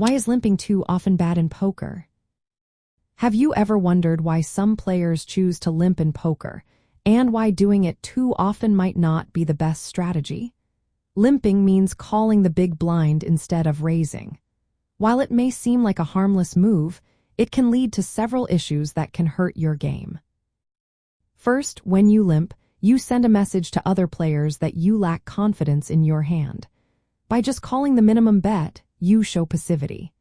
Why is limping too often bad in poker? Have you ever wondered why some players choose to limp in poker, and why doing it too often might not be the best strategy? Limping means calling the big blind instead of raising. While it may seem like a harmless move, it can lead to several issues that can hurt your game. First, when you limp, you send a message to other players that you lack confidence in your hand. By just calling the minimum bet, you show passivity.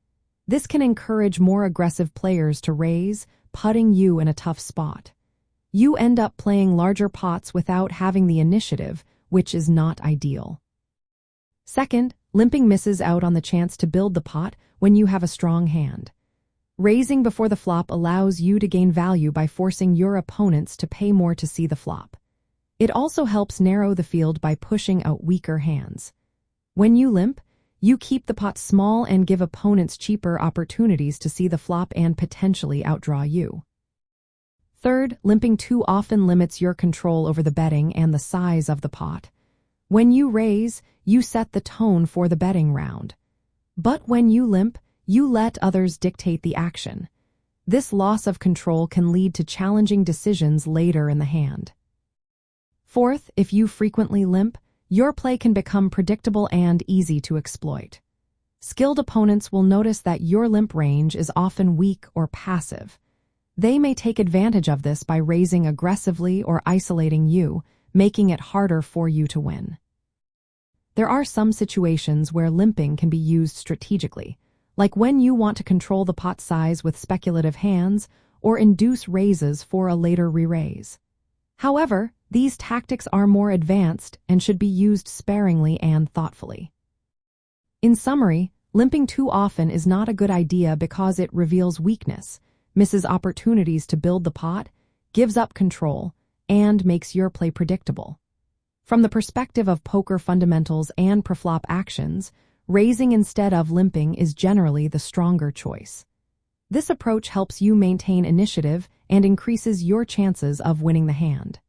This can encourage more aggressive players to raise, putting you in a tough spot. You end up playing larger pots without having the initiative, which is not ideal. Second, limping misses out on the chance to build the pot when you have a strong hand. Raising before the flop allows you to gain value by forcing your opponents to pay more to see the flop. It also helps narrow the field by pushing out weaker hands. When you limp, you keep the pot small and give opponents cheaper opportunities to see the flop and potentially outdraw you. Third, limping too often limits your control over the betting and the size of the pot. When you raise, you set the tone for the betting round. But when you limp, you let others dictate the action. This loss of control can lead to challenging decisions later in the hand. Fourth, if you frequently limp, your play can become predictable and easy to exploit. Skilled opponents will notice that your limp range is often weak or passive. They may take advantage of this by raising aggressively or isolating you, making it harder for you to win. There are some situations where limping can be used strategically, like when you want to control the pot size with speculative hands or induce raises for a later re-raise. However, these tactics are more advanced and should be used sparingly and thoughtfully. In summary, limping too often is not a good idea because it reveals weakness, misses opportunities to build the pot, gives up control, and makes your play predictable. From the perspective of poker fundamentals and preflop actions, raising instead of limping is generally the stronger choice. This approach helps you maintain initiative and increases your chances of winning the hand.